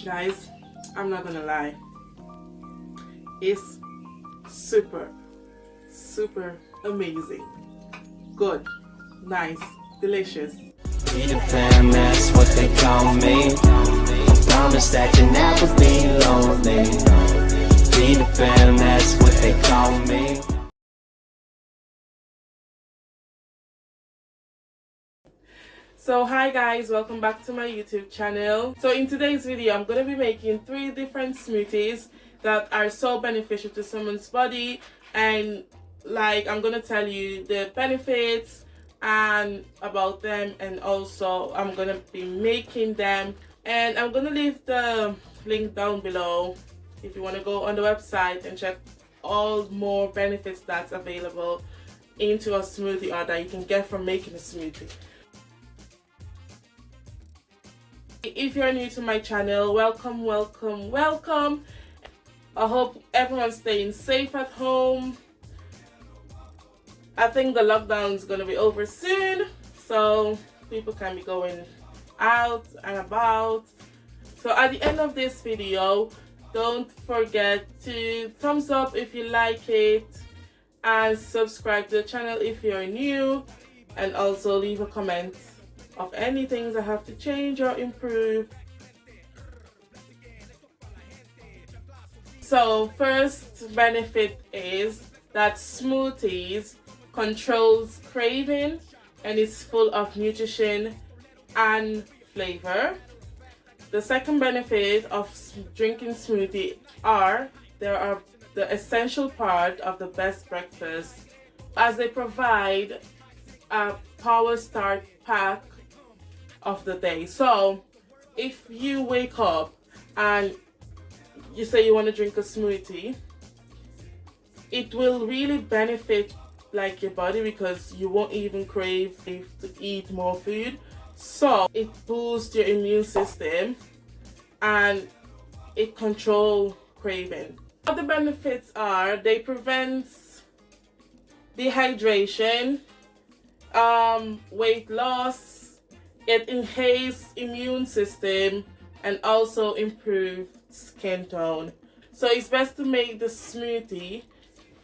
Guys, I'm not gonna lie, it's super amazing, good, nice, delicious. Peter Pan, that's what they call me. I promise that you never be lonely. Peter Pan, that's what they call me. So hi guys, welcome back to my YouTube channel. So in today's video, I'm going to be making 3 different smoothies that are so beneficial to someone's body, and I'm going to tell you the benefits and about them, and also I'm going to be making them, and I'm going to leave the link down below if you want to go on the website and check all more benefits that's available into a smoothie or that you can get from making a smoothie. If you're new to my channel, welcome. I hope everyone's staying safe at home. I think the lockdown is going to be over soon, so people can be going out and about. So at the end of this video, don't forget to thumbs up if you like it, and subscribe to the channel if you're new, and also leave a comment of any things I have to change or improve. So first benefit is that smoothies controls craving and is full of nutrition and flavor. The second benefit of drinking smoothie they are the essential part of the best breakfast, as they provide a power start pack of the day. So if you wake up and you say you want to drink a smoothie, it will really benefit your body, because you won't even crave to eat more food. So it boosts your immune system and it controls craving. Other benefits are they prevent dehydration, weight loss, it enhances immune system, and also improve skin tone. So it's best to make the smoothie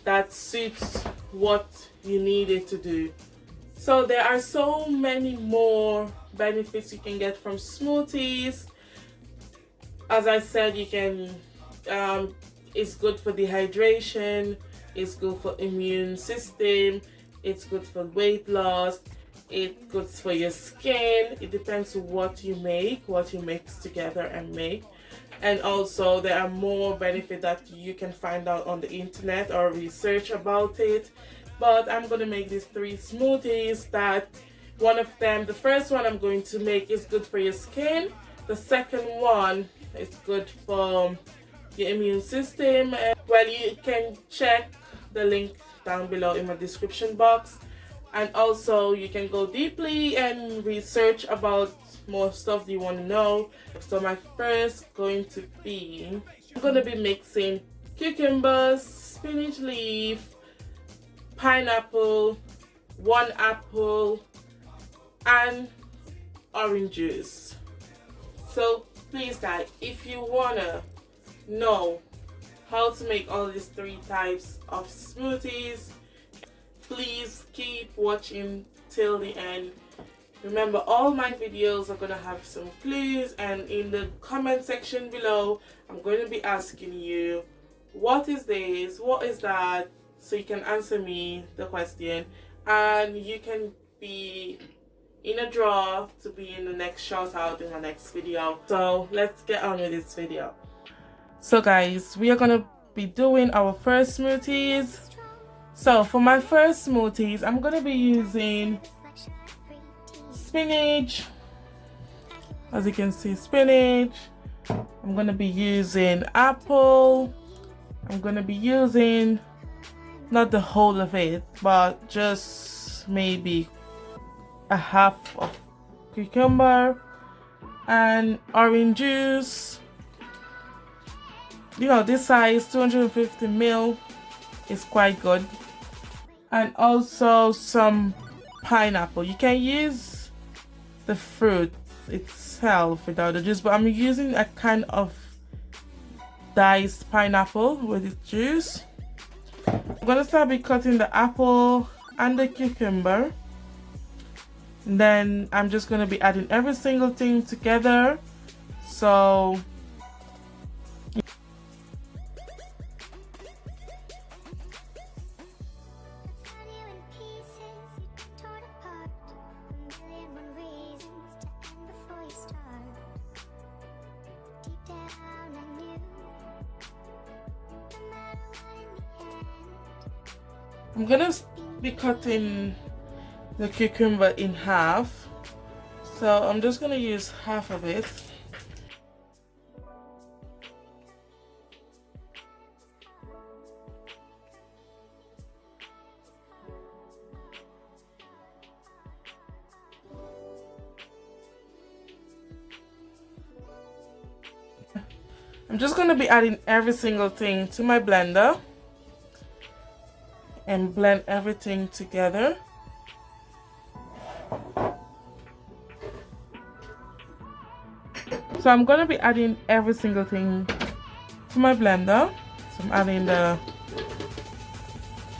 that suits what you need it to do. So there are so many more benefits you can get from smoothies. As I said, you can it's good for dehydration, it's good for immune system, it's good for weight loss, it's good for your skin. It depends on what you mix together and make. And also there are more benefits that you can find out on the internet or research about it. But I'm going to make these 3 smoothies that one of them, the first one I'm going to make, is good for your skin. The second one is good for your immune system. Well, you can check the link down below in my description box. And also you can go deeply and research about more stuff you want to know. So my first I'm going to be mixing cucumbers, spinach leaf, pineapple, 1 apple, and orange juice. So please guys, if you want to know how to make all these 3 types of smoothies, please keep watching till the end. Remember, all my videos are going to have some clues, and in the comment section below I'm going to be asking you, what is this, what is that, so you can answer me the question, and you can be in a draw to be in the next shout out in my next video. So let's get on with this video. So guys, we are going to be doing our first smoothies. So for my first smoothies, I'm going to be using spinach. As you can see, spinach. I'm going to be using apple. I'm going to be using not the whole of it, but just maybe a half of cucumber, and orange juice. You know, this size 250 ml is quite good. And also some pineapple. You can use the fruit itself without the juice, but I'm using a kind of diced pineapple with its juice. I'm gonna start by cutting the apple and the cucumber. And then I'm just gonna be adding every single thing together. So I'm gonna be cutting the cucumber in half, so I'm just gonna use half of it. I'm just gonna be adding every single thing to my blender and blend everything together. So I'm gonna be adding every single thing to my blender. So I'm adding the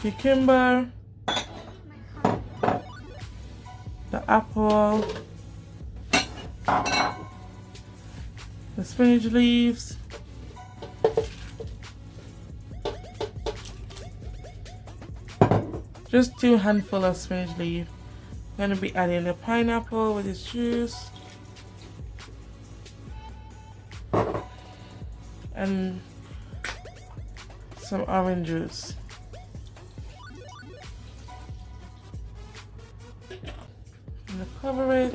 cucumber, the apple, the spinach leaves, just 2 handfuls of spinach leaf. I'm gonna be adding the pineapple with its juice and some orange juice. I'm gonna cover it.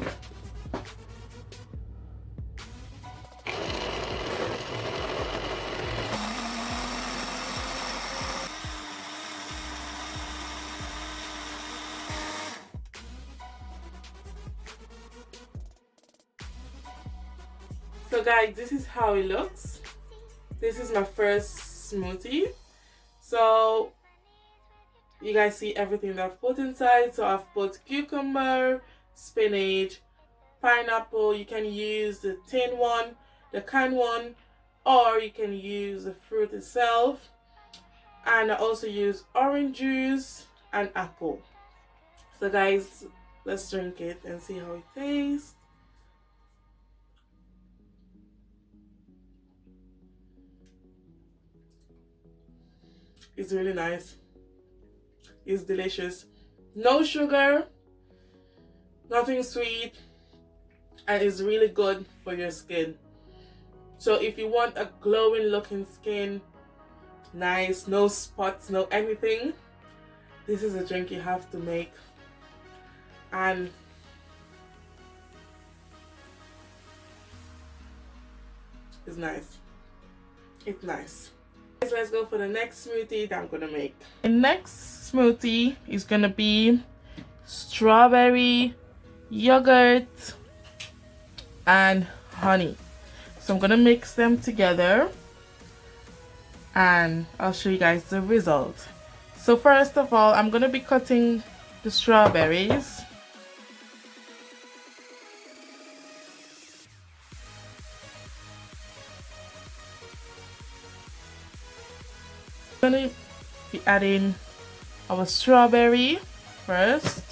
So guys, this is how it looks. This is my first smoothie. So you guys see everything that I've put inside. So I've put cucumber, spinach, pineapple. You can use the tin one, the canned one, or you can use the fruit itself. And I also use orange juice and apple. So guys, let's drink it and see how it tastes. It's really nice. It's delicious. No sugar, nothing sweet, and it's really good for your skin. So if you want a glowing looking skin, nice, no spots, no anything, this is a drink you have to make. And it's nice. It's nice. Let's go for the next smoothie that I'm gonna make. The next smoothie is gonna be strawberry, yogurt, and honey. So I'm gonna mix them together and I'll show you guys the result. So first of all, I'm gonna be cutting the strawberries. I'm gonna be adding our strawberry first.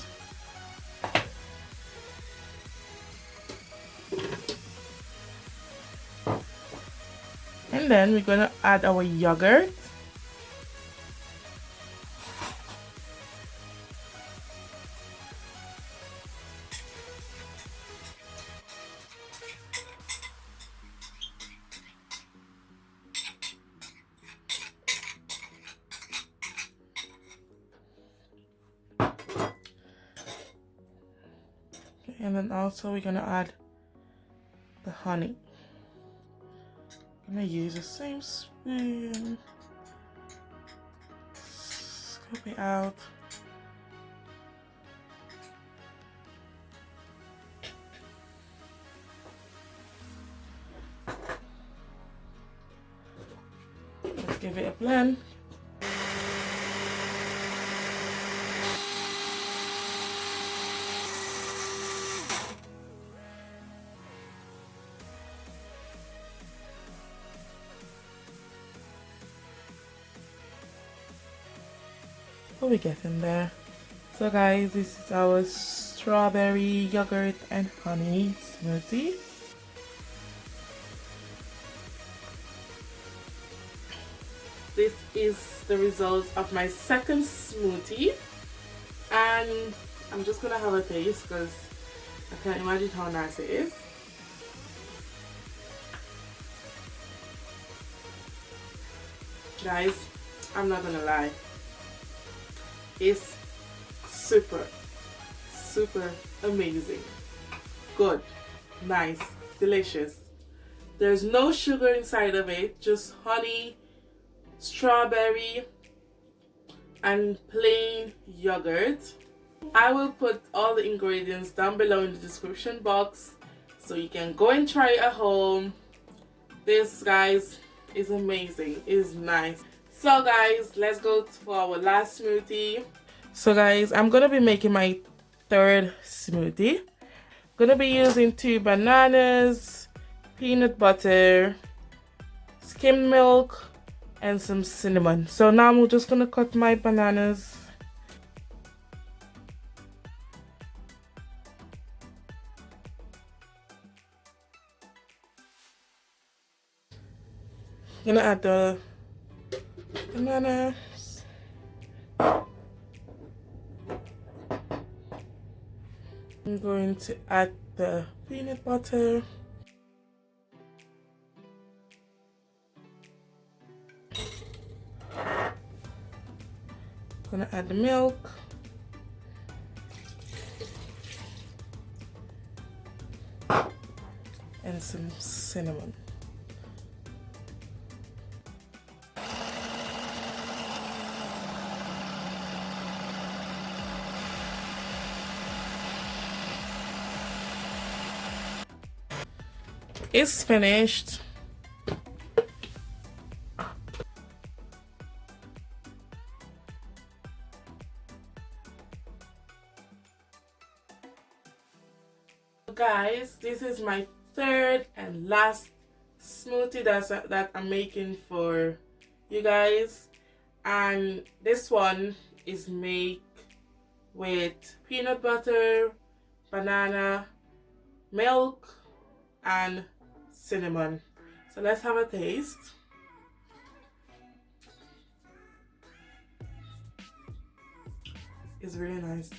And then we're gonna add our yogurt. And then also we're gonna add the honey. I'm gonna use the same spoon. Scoop it out. Let's give it a blend. But we're getting there. So guys, this is our strawberry yogurt and honey smoothie. This is the result of my second smoothie, and I'm just gonna have a taste because I can't imagine how nice it is. Guys, I'm not gonna lie, it's super amazing, good, nice, delicious. There's no sugar inside of it, just honey, strawberry and plain yogurt. I will put all the ingredients down below in the description box so you can go and try it at home. This, guys, is amazing, is nice. So guys, let's go for our last smoothie. So guys, I'm gonna be making my third smoothie. I'm gonna be using 2 bananas, peanut butter, skim milk, and some cinnamon. So now I'm just gonna cut my bananas. Gonna add the bananas. I'm going to add the peanut butter. Gonna add the milk. And some cinnamon. It's finished. Guys, this is my third and last smoothie that I'm making for you guys, and this one is made with peanut butter, banana, milk, and cinnamon. So let's have a taste. It's really nice.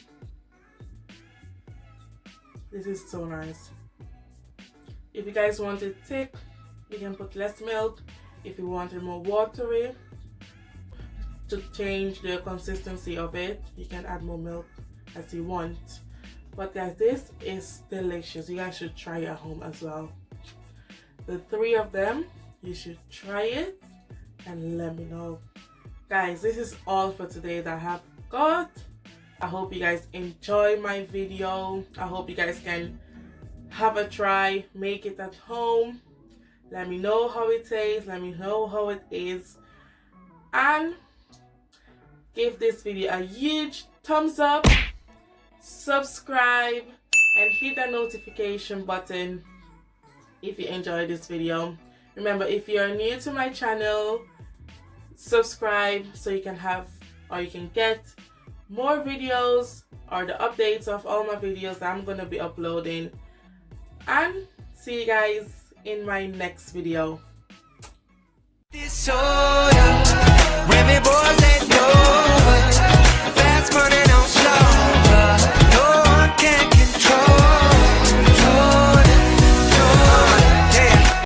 This is so nice. If you guys want it thick, you can put less milk. If you want it more watery, to change the consistency of it, you can add more milk as you want. But guys, this is delicious. You guys should try it at home as well. The 3 of them, you should try it and let me know. Guys, this is all for today that I have got. I hope you guys enjoy my video. I hope you guys can have a try, make it at home. Let me know how it tastes, let me know how it is, and give this video a huge thumbs up, subscribe, and hit the notification button if you enjoyed this video. Remember, if you're new to my channel, subscribe so you can have, or you can get more videos or the updates of all my videos that I'm going to be uploading. And see you guys in my next video. This